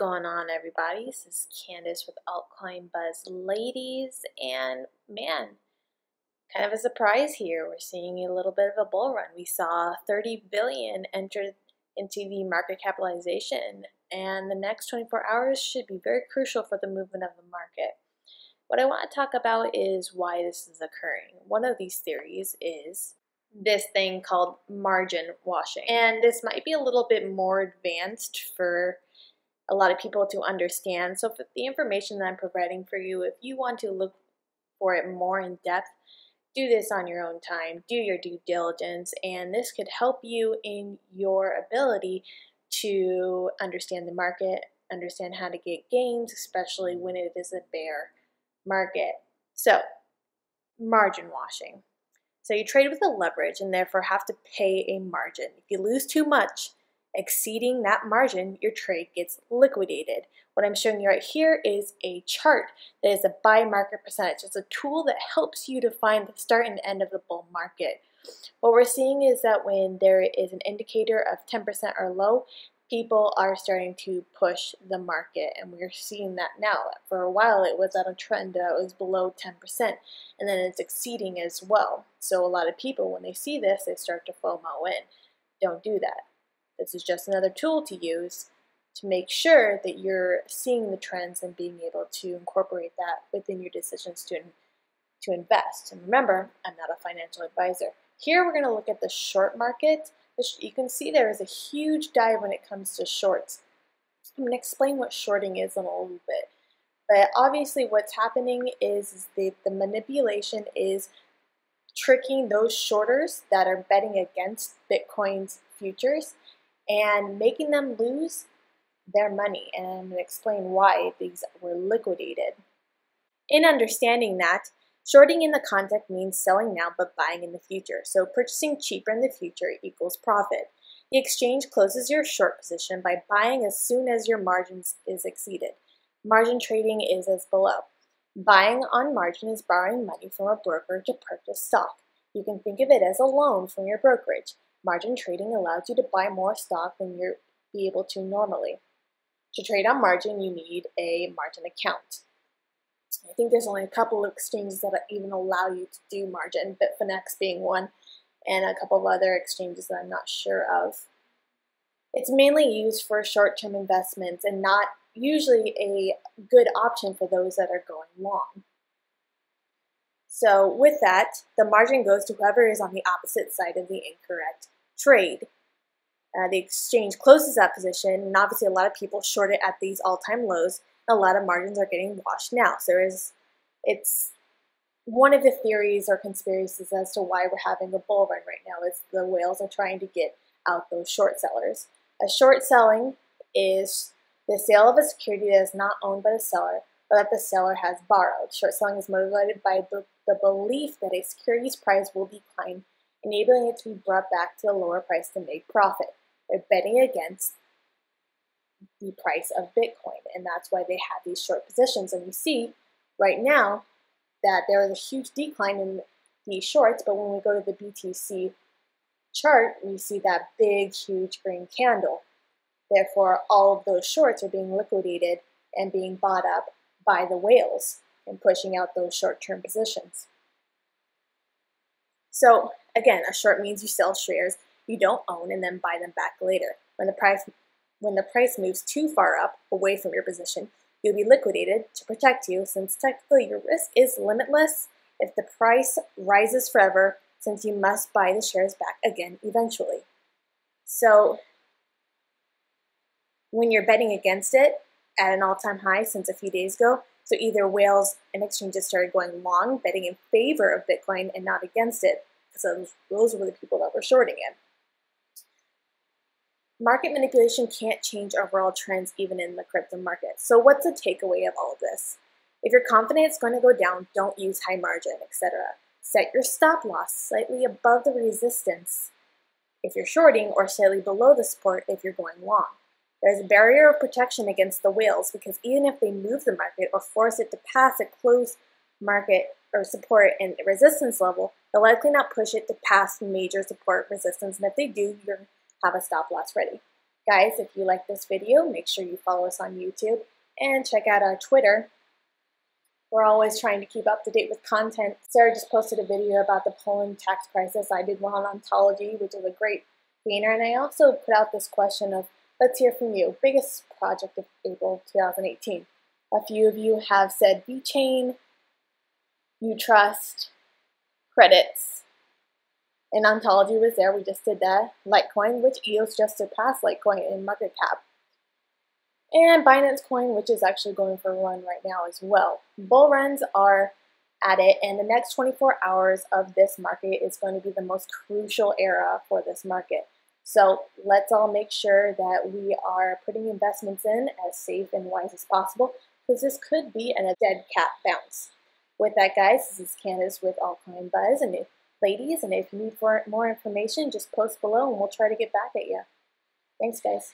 going on, everybody? This is Candace with Altcoin Buzz Ladies, and man, kind of a surprise here. We're seeing a little bit of a bull run. We saw 30 billion enter into the market capitalization, and the next 24 hours should be very crucial for the movement of the market. What I want to talk about is why this is occurring. One of these theories is this thing called margin washing, and this might be a little bit more advanced for a lot of people to understand. So for the information that I'm providing for you, if you want to look for it more in depth, do this on your own time, do your due diligence, and this could help you in your ability to understand the market, understand how to get gains, especially when it is a bear market. So, margin washing. So you trade with a leverage and therefore have to pay a margin. If you lose too much, exceeding that margin, your trade gets liquidated. What I'm showing you right here is a chart that is a buy market percentage. It's a tool that helps you to find the start and end of the bull market. What we're seeing is that when there is an indicator of 10% or low, people are starting to push the market, and we're seeing that now. For a while it was on a trend that was below 10%, and then it's exceeding as well. So a lot of people, when they see this, they start to FOMO in. Don't do that. This is just another tool to use to make sure that you're seeing the trends and being able to incorporate that within your decisions to invest. And remember, I'm not a financial advisor. Here we're going to look at the short market. You can see there is a huge dive when it comes to shorts. I'm going to explain what shorting is in a little bit. But obviously what's happening is the manipulation is tricking those shorters that are betting against Bitcoin's futures and making them lose their money. And I'm going to explain why these were liquidated. In understanding that, shorting in the context means selling now but buying in the future. So purchasing cheaper in the future equals profit. The exchange closes your short position by buying as soon as your margins is exceeded. Margin trading is as below. Buying on margin is borrowing money from a broker to purchase stock. You can think of it as a loan from your brokerage. Margin trading allows you to buy more stock than you'll be able to normally. To trade on margin, you need a margin account. I think there's only a couple of exchanges that even allow you to do margin, Bitfinex being one, and a couple of other exchanges that I'm not sure of. It's mainly used for short-term investments and not usually a good option for those that are going long. So with that, the margin goes to whoever is on the opposite side of the incorrect trade. The exchange closes that position, and obviously a lot of people short it at these all-time lows. A lot of margins are getting washed now. So it's one of the theories or conspiracies as to why we're having a bull run right now is the whales are trying to get out those short sellers. A short selling is the sale of a security that is not owned by the seller or that the seller has borrowed. Short selling is motivated by the belief that a security's price will decline, enabling it to be brought back to a lower price to make profit. They're betting against the price of Bitcoin, and that's why they have these short positions. And we see right now that there is a huge decline in these shorts, but when we go to the BTC chart, we see that big, huge green candle. Therefore, all of those shorts are being liquidated and being bought up by the whales and pushing out those short-term positions. So again, a short means you sell shares you don't own and then buy them back later. When the price moves too far up away from your position, you'll be liquidated to protect you, since technically your risk is limitless if the price rises forever, since you must buy the shares back again eventually. So when you're betting against it at an all-time high since a few days ago, so either whales and exchanges started going long, betting in favor of Bitcoin and not against it, so those were the people that were shorting it. Market manipulation can't change overall trends even in the crypto market. So what's the takeaway of all of this? If you're confident it's going to go down, don't use high margin, etc. Set your stop loss slightly above the resistance if you're shorting, or slightly below the support if you're going long. There's a barrier of protection against the whales, because even if they move the market or force it to pass a closed market or support and resistance level, they'll likely not push it to pass major support resistance, and if they do, you're have a stop loss ready. Guys, if you like this video, make sure you follow us on YouTube and check out our Twitter. We're always trying to keep up to date with content. Sarah just posted a video about the Poland tax crisis. I did one on ontology, which is a great gainer. And I also put out this question of, let's hear from you. Biggest project of April 2018. A few of you have said VeChain, Utrust, credits, and ontology was there. We just did that. Litecoin, which EOS just surpassed Litecoin in market cap. And Binance Coin, which is actually going for a run right now as well. Bull runs are at it, and the next 24 hours of this market is going to be the most crucial era for this market. So let's all make sure that we are putting investments in as safe and wise as possible, because this could be a dead cat bounce. With that, guys, this is Candace with Altcoin Buzz, and ladies, and if you need more information, just post below and we'll try to get back at you. Thanks, guys.